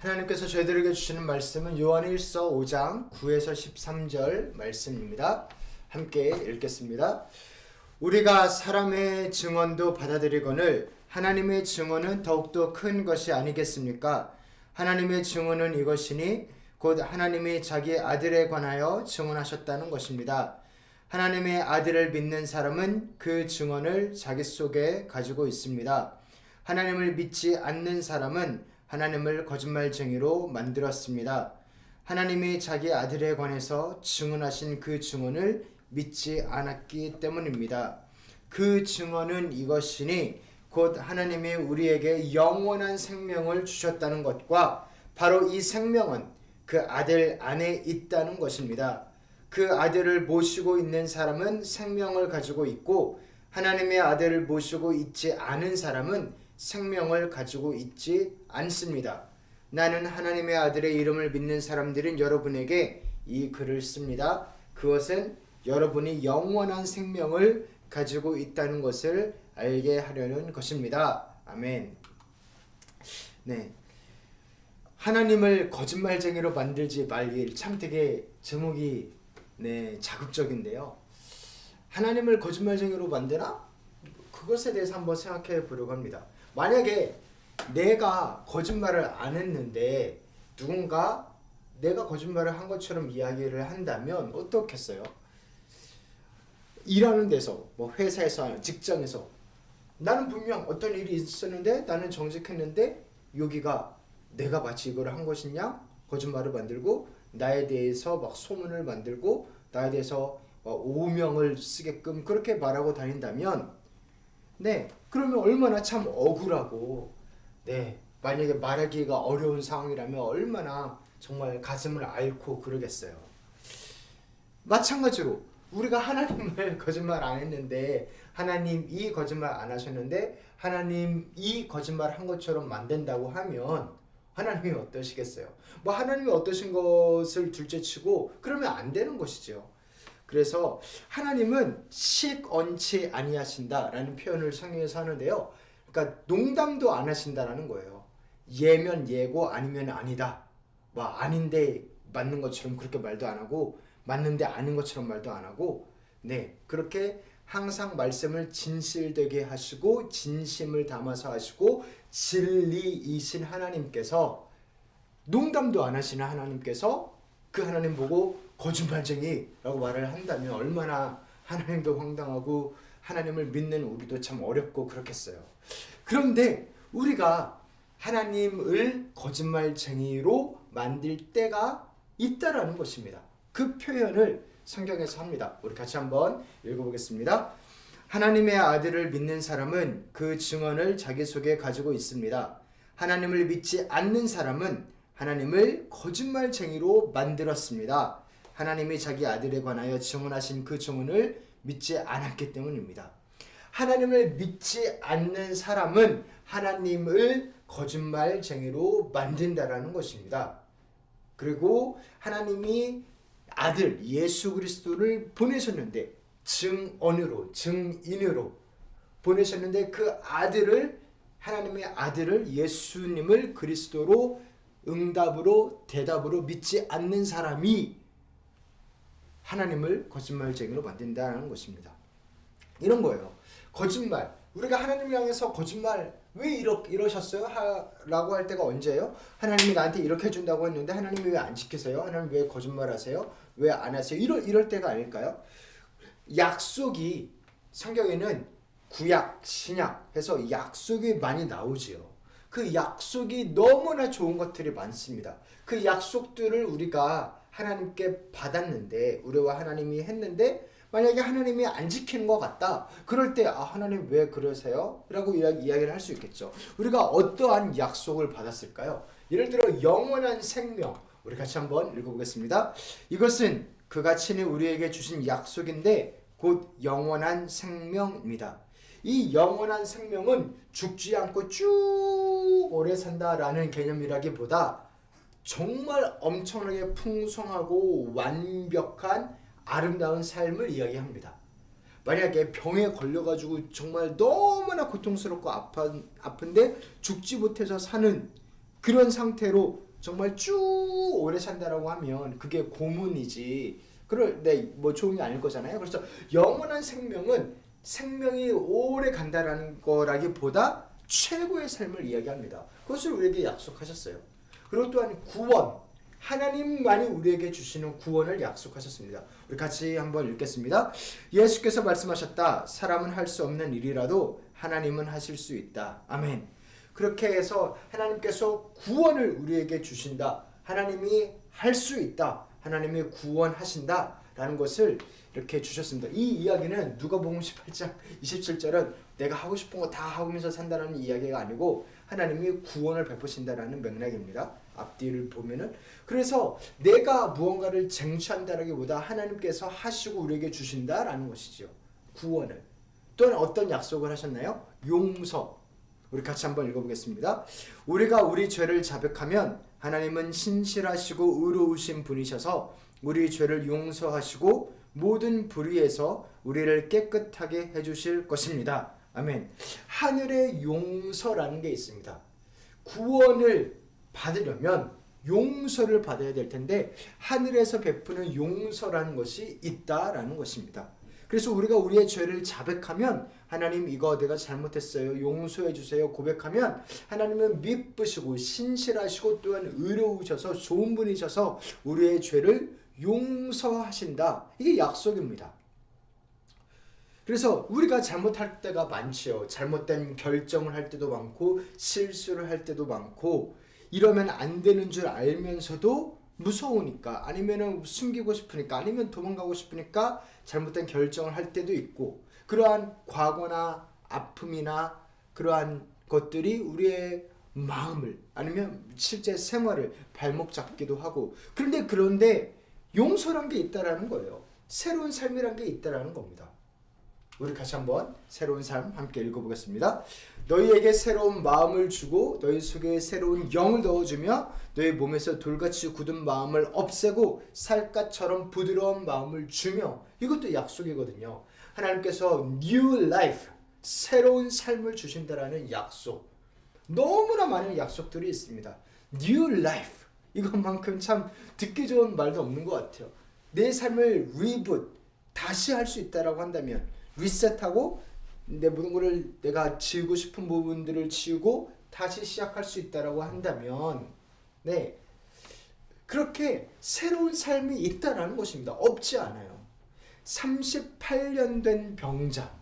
하나님께서 저희들에게 주시는 말씀은 요한일서 5장 9에서 13절 말씀입니다. 함께 읽겠습니다. 우리가 사람의 증언도 받아들이거늘 하나님의 증언은 더욱더 큰 것이 아니겠습니까? 하나님의 증언은 이것이니 곧 하나님이 자기 아들에 관하여 증언하셨다는 것입니다. 하나님의 아들을 믿는 사람은 그 증언을 자기 속에 가지고 있습니다. 하나님을 믿지 않는 사람은 하나님을 거짓말쟁이로 만들었습니다. 하나님이 자기 아들에 관해서 증언하신 그 증언을 믿지 않았기 때문입니다. 그 증언은 이것이니 곧 하나님이 우리에게 영원한 생명을 주셨다는 것과 바로 이 생명은 그 아들 안에 있다는 것입니다. 그 아들을 모시고 있는 사람은 생명을 가지고 있고 하나님의 아들을 모시고 있지 않은 사람은 생명을 가지고 있지 않습니다. 나는 하나님의 아들의 이름을 믿는 사람들은 여러분에게 이 글을 씁니다. 그것은 여러분이 영원한 생명을 가지고 있다는 것을 알게 하려는 것입니다. 아멘. 네. 하나님을 거짓말쟁이로 만들지 말길, 참 되게 제목이 자극적인데요. 하나님을 거짓말쟁이로 만드나? 그것에 대해서 한번 생각해 보려고 합니다. 만약에 내가 거짓말을 안 했는데 누군가 내가 거짓말을 한 것처럼 이야기를 한다면 어떻겠어요? 일하는 데서, 회사에서, 직장에서 나는 분명 어떤 일이 있었는데 나는 정직했는데 여기가 내가 마치 이걸 한 것이냐? 거짓말을 만들고 나에 대해서 막 소문을 만들고 나에 대해서 오명을 쓰게끔 그렇게 말하고 다닌다면 그러면 얼마나 참 억울하고 만약에 말하기가 어려운 상황이라면 얼마나 정말 가슴을 앓고 그러겠어요. 마찬가지로 우리가 하나님을 거짓말 안 했는데 하나님 이 거짓말 안 하셨는데 하나님 이 거짓말 한 것처럼 만든다고 하면 하나님이 어떠시겠어요? 하나님이 어떠신 것을 둘째치고 그러면 안 되는 것이죠. 그래서 하나님은 식언치 아니하신다라는 표현을 성경에서 하는데요. 그러니까 농담도 안 하신다라는 거예요. 예면 예고 아니면 아니다. 아닌데 맞는 것처럼 그렇게 말도 안 하고 맞는데 아닌 것처럼 말도 안 하고 그렇게 항상 말씀을 진실되게 하시고 진심을 담아서 하시고 진리이신 하나님께서 농담도 안 하시는 하나님께서 그 하나님 보고 거짓말쟁이라고 말을 한다면 얼마나 하나님도 황당하고 하나님을 믿는 우리도 참 어렵고 그렇겠어요. 그런데 우리가 하나님을 거짓말쟁이로 만들 때가 있다라는 것입니다. 그 표현을 성경에서 합니다. 우리 같이 한번 읽어보겠습니다. 하나님의 아들을 믿는 사람은 그 증언을 자기 속에 가지고 있습니다. 하나님을 믿지 않는 사람은 하나님을 거짓말쟁이로 만들었습니다. 하나님이 자기 아들에 관하여 증언하신 그 증언을 믿지 않았기 때문입니다. 하나님을 믿지 않는 사람은 하나님을 거짓말쟁이로 만든다라는 것입니다. 그리고 하나님이 아들 예수 그리스도를 보내셨는데 증언으로 증인으로 보내셨는데 그 아들을 하나님의 아들을 예수님을 그리스도로 응답으로 대답으로 믿지 않는 사람이 하나님을 거짓말쟁이로 만든다는 것입니다. 이런 거예요. 거짓말. 우리가 하나님을 향해서 거짓말 왜 이러셨어요? 라고 할 때가 언제예요? 하나님이 나한테 이렇게 해준다고 했는데 하나님이 왜 안 지키세요? 하나님 왜 거짓말 하세요? 왜 안 하세요? 이럴 때가 아닐까요? 약속이 성경에는 구약, 신약 해서 약속이 많이 나오지요. 그 약속이 너무나 좋은 것들이 많습니다. 그 약속들을 우리가 하나님께 받았는데 우리와 하나님이 했는데 만약에 하나님이 안 지키는 것 같다. 그럴 때 하나님 왜 그러세요? 라고 이야기를 할 수 있겠죠. 우리가 어떠한 약속을 받았을까요? 예를 들어 영원한 생명. 우리 같이 한번 읽어보겠습니다. 이것은 그가 친히 우리에게 주신 약속인데 곧 영원한 생명입니다. 이 영원한 생명은 죽지 않고 쭉 오래 산다라는 개념이라기보다 정말 엄청나게 풍성하고 완벽한 아름다운 삶을 이야기합니다. 만약에 병에 걸려가지고 정말 너무나 고통스럽고 아픈데 죽지 못해서 사는 그런 상태로 정말 쭉 오래 산다라고 하면 그게 고문이지. 뭐 좋은 게 아닐 거잖아요. 그래서 영원한 생명은 생명이 오래 간다라는 거라기보다 최고의 삶을 이야기합니다. 그것을 우리에게 약속하셨어요. 그리고 또한 구원, 하나님만이 우리에게 주시는 구원을 약속하셨습니다. 우리 같이 한번 읽겠습니다. 예수께서 말씀하셨다. 사람은 할 수 없는 일이라도 하나님은 하실 수 있다. 아멘. 그렇게 해서 하나님께서 구원을 우리에게 주신다. 하나님이 할 수 있다. 하나님이 구원하신다. 라는 것을 이렇게 주셨습니다. 이 이야기는 누가복음 18장 27절은 내가 하고 싶은 거 다 하면서 산다는 이야기가 아니고 하나님이 구원을 베푸신다라는 맥락입니다. 앞뒤를 보면은. 그래서 내가 무언가를 쟁취한다라기보다 하나님께서 하시고 우리에게 주신다라는 것이죠. 구원을. 또는 어떤 약속을 하셨나요? 용서. 우리 같이 한번 읽어보겠습니다. 우리가 우리 죄를 자백하면 하나님은 신실하시고 의로우신 분이셔서 우리 죄를 용서하시고 모든 불의에서 우리를 깨끗하게 해주실 것입니다. 아멘. 하늘의 용서라는 게 있습니다. 구원을 받으려면 용서를 받아야 될 텐데 하늘에서 베푸는 용서라는 것이 있다라는 것입니다. 그래서 우리가 우리의 죄를 자백하면 하나님 이거 내가 잘못했어요. 용서해 주세요. 고백하면 하나님은 미쁘시고 신실하시고 또한 의로우셔서 좋은 분이셔서 우리의 죄를 용서하신다. 이게 약속입니다. 그래서 우리가 잘못할 때가 많지요. 잘못된 결정을 할 때도 많고 실수를 할 때도 많고 이러면 안 되는 줄 알면서도 무서우니까 아니면 숨기고 싶으니까 아니면 도망가고 싶으니까 잘못된 결정을 할 때도 있고 그러한 과거나 아픔이나 그러한 것들이 우리의 마음을 아니면 실제 생활을 발목 잡기도 하고 그런데 용서란 게 있다라는 거예요. 새로운 삶이란 게 있다라는 겁니다. 우리 같이 한번 새로운 삶 함께 읽어보겠습니다. 너희에게 새로운 마음을 주고 너희 속에 새로운 영을 넣어주며 너희 몸에서 돌같이 굳은 마음을 없애고 살갗처럼 부드러운 마음을 주며 이것도 약속이거든요. 하나님께서 new life, 새로운 삶을 주신다라는 약속. 너무나 많은 약속들이 있습니다. new life, 이것만큼 참 듣기 좋은 말도 없는 것 같아요. 내 삶을 reboot, 다시 할 수 있다라고 한다면 리셋하고 내 모든 것을 내가 지우고 싶은 부분들을 지우고 다시 시작할 수 있다라고 한다면 네 그렇게 새로운 삶이 있다라는 것입니다. 없지 않아요. 38년 된 병자,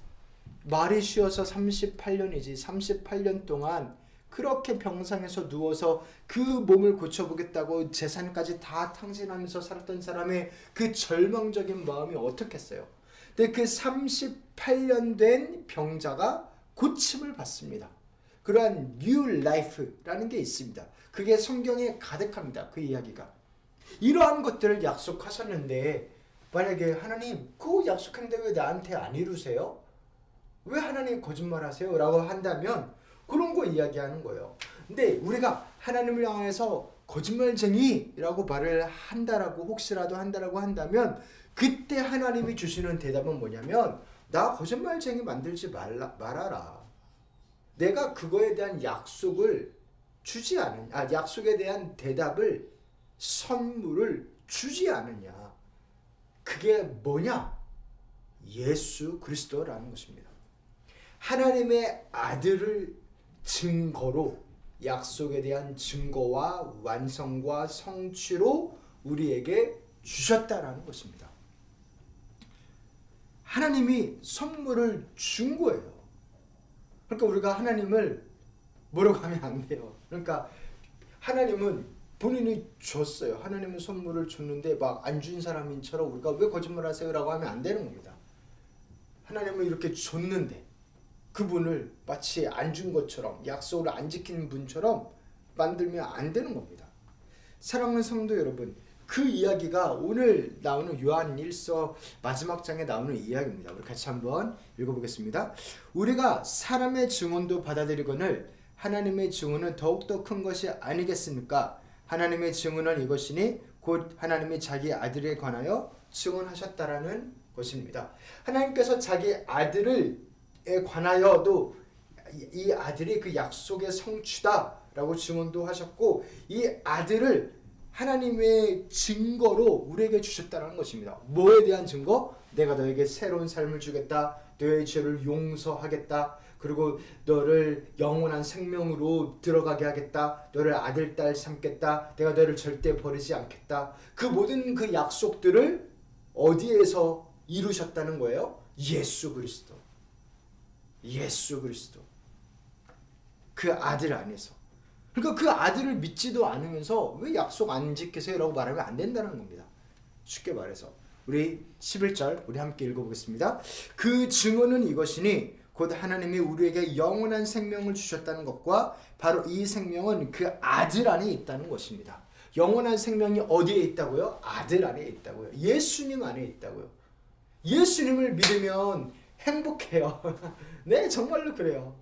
말이 쉬어서 38년이지 38년 동안 그렇게 병상에서 누워서 그 몸을 고쳐보겠다고 재산까지 다 탕진하면서 살았던 사람의 그 절망적인 마음이 어떻겠어요? 근데 그 38년 된 병자가 고침을 받습니다. 그러한 new life라는 게 있습니다. 그게 성경에 가득합니다. 그 이야기가. 이러한 것들을 약속하셨는데 만약에 하나님 그 약속했는데 왜 나한테 안 이루세요? 왜 하나님 거짓말하세요? 라고 한다면 그런 거 이야기하는 거예요. 근데 우리가 하나님을 향해서 거짓말쟁이라고 말을 한다라고 혹시라도 한다라고 한다면 그때 하나님이 주시는 대답은 뭐냐면 나 거짓말쟁이 만들지 말아라. 내가 그거에 대한 약속을 주지 않으냐. 약속에 대한 대답을 선물을 주지 않느냐. 그게 뭐냐? 예수 그리스도라는 것입니다. 하나님의 아들을 증거로 약속에 대한 증거와 완성과 성취로 우리에게 주셨다라는 것입니다. 하나님이 선물을 준 거예요. 그러니까 우리가 하나님을 뭐라고 하면 안 돼요. 그러니까 하나님은 본인이 줬어요. 하나님은 선물을 줬는데 막 안 준 사람인처럼 우리가 왜 거짓말하세요? 라고 하면 안 되는 겁니다. 하나님은 이렇게 줬는데 그분을 마치 안 준 것처럼 약속을 안 지킨 분처럼 만들면 안 되는 겁니다. 사랑하는 성도 여러분, 그 이야기가 오늘 나오는 요한 1서 마지막 장에 나오는 이야기입니다. 우리 같이 한번 읽어보겠습니다. 우리가 사람의 증언도 받아들이거늘 하나님의 증언은 더욱더 큰 것이 아니겠습니까? 하나님의 증언은 이것이니 곧 하나님이 자기 아들에 관하여 증언하셨다라는 것입니다. 하나님께서 자기 아들에 관하여도 이 아들이 그 약속의 성취다 라고 증언도 하셨고, 이 아들을 하나님의 증거로 우리에게 주셨다는 것입니다. 뭐에 대한 증거? 내가 너에게 새로운 삶을 주겠다. 너의 죄를 용서하겠다. 그리고 너를 영원한 생명으로 들어가게 하겠다. 너를 아들, 딸 삼겠다. 내가 너를 절대 버리지 않겠다. 그 모든 그 약속들을 어디에서 이루셨다는 거예요? 예수 그리스도. 예수 그리스도. 그 아들 안에서. 그러니까 그 아들을 믿지도 않으면서 왜 약속 안 지키세요? 라고 말하면 안 된다는 겁니다. 쉽게 말해서. 우리 11절 우리 함께 읽어보겠습니다. 그 증언은 이것이니 곧 하나님이 우리에게 영원한 생명을 주셨다는 것과 바로 이 생명은 그 아들 안에 있다는 것입니다. 영원한 생명이 어디에 있다고요? 아들 안에 있다고요. 예수님 안에 있다고요. 예수님을 믿으면 행복해요. 네, 정말로 그래요.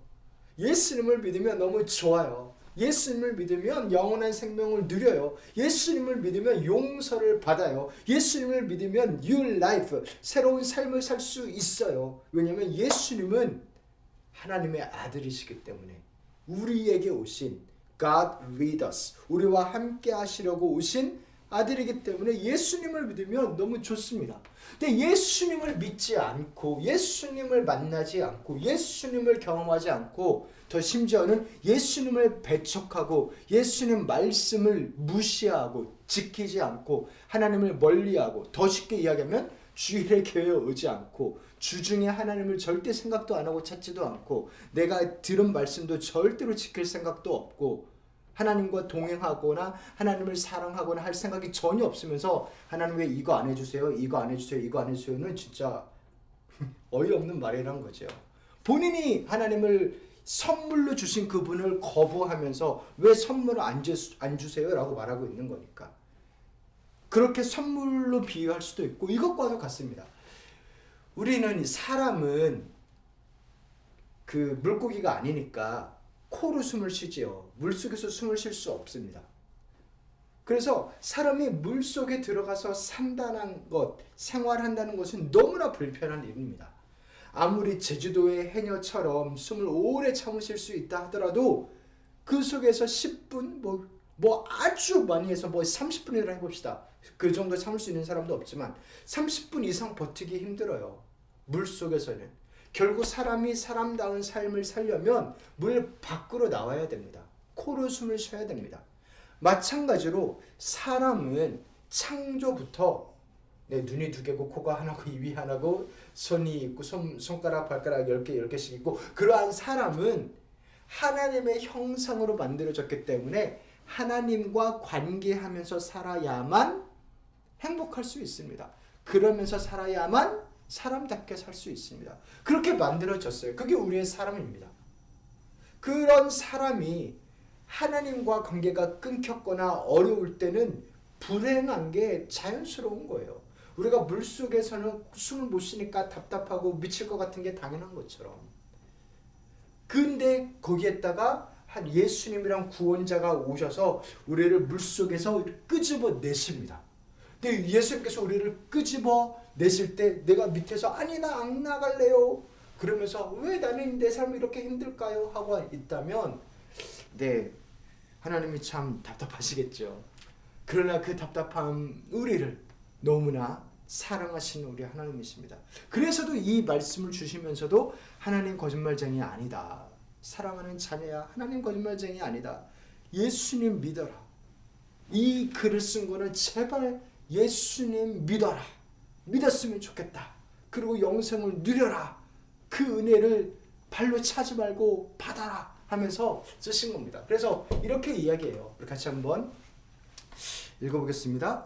예수님을 믿으면 너무 좋아요. 예수님을 믿으면 영원한 생명을 누려요. 예수님을 믿으면 용서를 받아요. 예수님을 믿으면 new life, 새로운 삶을 살 수 있어요. 왜냐하면 예수님은 하나님의 아들이시기 때문에 우리에게 오신 God with us, 우리와 함께 하시려고 오신 아들이기 때문에 예수님을 믿으면 너무 좋습니다. 근데 예수님을 믿지 않고 예수님을 만나지 않고 예수님을 경험하지 않고 더 심지어는 예수님을 배척하고 예수님 말씀을 무시하고 지키지 않고 하나님을 멀리하고 더 쉽게 이야기하면 주일의 교회에 오지 않고 주중에 하나님을 절대 생각도 안 하고 찾지도 않고 내가 들은 말씀도 절대로 지킬 생각도 없고 하나님과 동행하거나 하나님을 사랑하거나 할 생각이 전혀 없으면서 하나님 왜 이거 안 해주세요? 이거 안 해주세요? 이거 안 해주세요는 진짜 어이없는 말이란 거죠. 본인이 하나님을 선물로 주신 그분을 거부하면서 왜 선물을 안 주세요? 라고 말하고 있는 거니까. 그렇게 선물로 비유할 수도 있고 이것과도 같습니다. 우리는 사람은 그 물고기가 아니니까 코로 숨을 쉬지요. 물속에서 숨을 쉴 수 없습니다. 그래서 사람이 물속에 들어가서 산다는 것, 생활한다는 것은 너무나 불편한 일입니다. 아무리 제주도의 해녀처럼 숨을 오래 참으실 수 있다 하더라도 그 속에서 10분, 뭐 아주 많이 해서 30분이라 해봅시다. 그 정도 참을 수 있는 사람도 없지만 30분 이상 버티기 힘들어요. 물속에서는. 결국 사람이 사람다운 삶을 살려면 물 밖으로 나와야 됩니다. 코로 숨을 쉬어야 됩니다. 마찬가지로 사람은 창조부터 눈이 2개고 코가 하나고 입이 하나고 손이 있고 손가락 발가락 10개씩 있고 그러한 사람은 하나님의 형상으로 만들어졌기 때문에 하나님과 관계하면서 살아야만 행복할 수 있습니다. 그러면서 살아야만 사람답게 살 수 있습니다. 그렇게 만들어졌어요. 그게 우리의 사람입니다. 그런 사람이 하나님과 관계가 끊겼거나 어려울 때는 불행한 게 자연스러운 거예요. 우리가 물속에서는 숨을 못 쉬니까 답답하고 미칠 것 같은 게 당연한 것처럼. 근데 거기에다가 한 예수님이란 구원자가 오셔서 우리를 물속에서 끄집어 내십니다. 근데 예수님께서 우리를 끄집어 내실 때 내가 밑에서 아니 나 안 나갈래요 그러면서 왜 나는 내 삶이 이렇게 힘들까요? 하고 있다면 네, 하나님이 참 답답하시겠죠. 그러나 그 답답한 우리를 너무나 사랑하시는 우리 하나님이십니다. 그래서도 이 말씀을 주시면서도 하나님 거짓말쟁이 아니다. 사랑하는 자녀야 하나님 거짓말쟁이 아니다. 예수님 믿어라. 이 글을 쓴 거는 제발 예수님 믿어라. 믿었으면 좋겠다. 그리고 영생을 누려라. 그 은혜를 발로 차지 말고 받아라 하면서 쓰신 겁니다. 그래서 이렇게 이야기해요. 우리 같이 한번 읽어보겠습니다.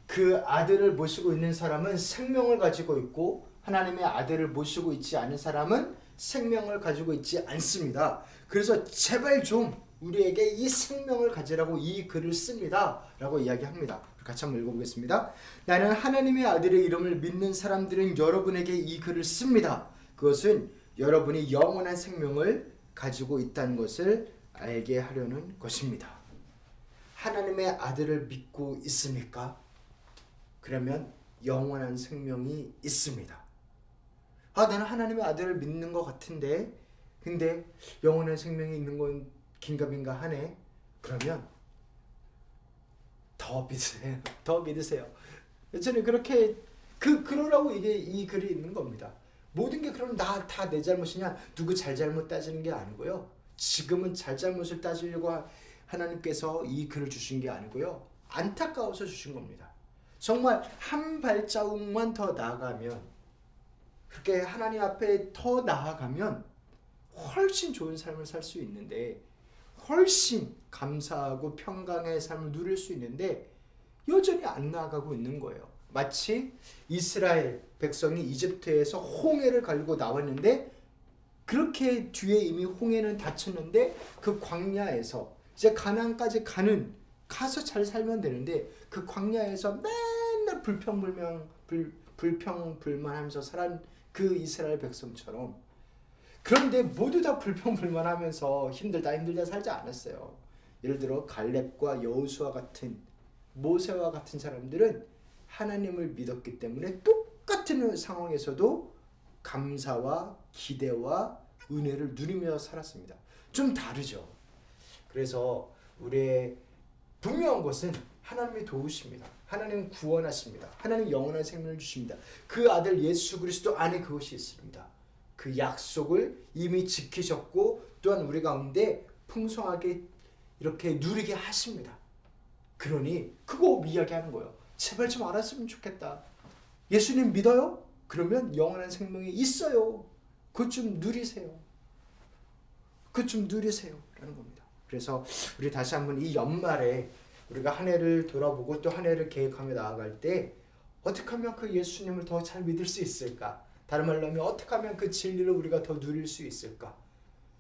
그 아들을 모시고 있는 사람은 생명을 가지고 있고 하나님의 아들을 모시고 있지 않은 사람은 생명을 가지고 있지 않습니다. 그래서 제발 좀 우리에게 이 생명을 가지라고 이 글을 씁니다. 라고 이야기합니다. 같이 한번 읽어보겠습니다. 나는 하나님의 아들의 이름을 믿는 사람들은 여러분에게 이 글을 씁니다. 그것은 여러분이 영원한 생명을 가지고 있다는 것을 알게 하려는 것입니다. 하나님의 아들을 믿고 있습니까? 그러면 영원한 생명이 있습니다. 나는 하나님의 아들을 믿는 것 같은데 근데 영원한 생명이 있는 건 긴가민가 하네. 그러면 더 믿으세요. 더 믿으세요. 저는 그렇게 그러라고 이 글이 있는 겁니다. 모든 게 그럼 다 내 잘못이냐? 누구 잘잘못 따지는 게 아니고요. 지금은 잘잘못을 따지려고 하나님께서 이 글을 주신 게 아니고요. 안타까워서 주신 겁니다. 정말 한 발자국만 더 나아가면, 그렇게 하나님 앞에 더 나아가면 훨씬 좋은 삶을 살 수 있는데, 훨씬 감사하고 평강의 삶을 누릴 수 있는데 여전히 안 나아가고 있는 거예요. 마치 이스라엘 백성이 이집트에서 홍해를 가지고 나왔는데, 그렇게 뒤에 이미 홍해는 닫혔는데 그 광야에서 이제 가나안까지 가서 잘 살면 되는데, 그 광야에서 맨날 불평불만하면서 살았 그 이스라엘 백성처럼, 그런데 모두 다 불평불만하면서 힘들다 살지 않았어요. 예를 들어 갈렙과 여호수아 같은, 모세와 같은 사람들은 하나님을 믿었기 때문에 똑같은 상황에서도 감사와 기대와 은혜를 누리며 살았습니다. 좀 다르죠. 그래서 우리의 분명한 것은 하나님이 도우십니다. 하나님 구원하십니다. 하나님 영원한 생명을 주십니다. 그 아들 예수 그리스도 안에 그것이 있습니다. 그 약속을 이미 지키셨고, 또한 우리 가운데 풍성하게 이렇게 누리게 하십니다. 그러니 그거 이야기하는 거예요. 제발 좀 알았으면 좋겠다. 예수님 믿어요? 그러면 영원한 생명이 있어요. 그것 좀 누리세요. 그것 좀 누리세요. 라는 겁니다. 그래서 우리 다시 한번 이 연말에 우리가 한 해를 돌아보고 또 한 해를 계획하며 나아갈 때 어떻게 하면 그 예수님을 더 잘 믿을 수 있을까? 다른 말로 하면 어떻게 하면 그 진리를 우리가 더 누릴 수 있을까?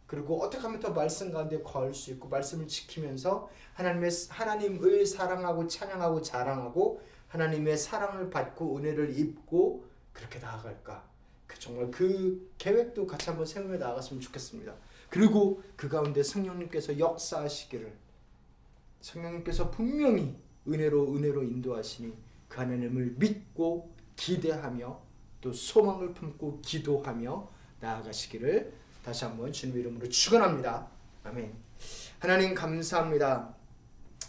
그리고 어떻게 하면 더 말씀 가운데 거할 수 있고 말씀을 지키면서 하나님을 사랑하고 찬양하고 자랑하고 하나님의 사랑을 받고 은혜를 입고 그렇게 나아갈까? 정말 그 계획도 같이 한번 세우며 나아갔으면 좋겠습니다. 그리고 그 가운데 성령님께서 역사하시기를, 성령님께서 분명히 은혜로 인도하시니 그 하나님을 믿고 기대하며 또 소망을 품고 기도하며 나아가시기를 다시 한번 주님의 이름으로 축원합니다. 아멘. 하나님 감사합니다.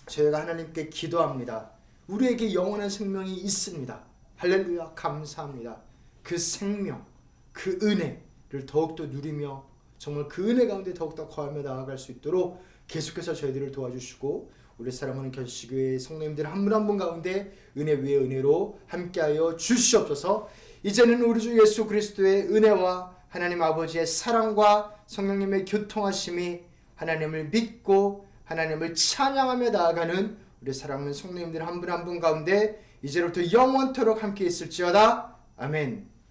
저희가 하나님께 기도합니다. 우리에게 영원한 생명이 있습니다. 할렐루야, 감사합니다. 그 생명, 그 은혜를 더욱더 누리며 정말 그 은혜 가운데 더욱더 거하며 나아갈 수 있도록 계속해서 저희들을 도와주시고, 우리 사랑하는 결식교회 성도님들 한 분 한 분 가운데 은혜 위에 은혜로 함께하여 주시옵소서. 이제는 우리 주 예수 그리스도의 은혜와 하나님 아버지의 사랑과 성령님의 교통하심이 하나님을 믿고 하나님을 찬양하며 나아가는 우리 사랑하는 성도님들 한 분 한 분 가운데 이제로부터 영원토록 함께 있을지어다. 아멘.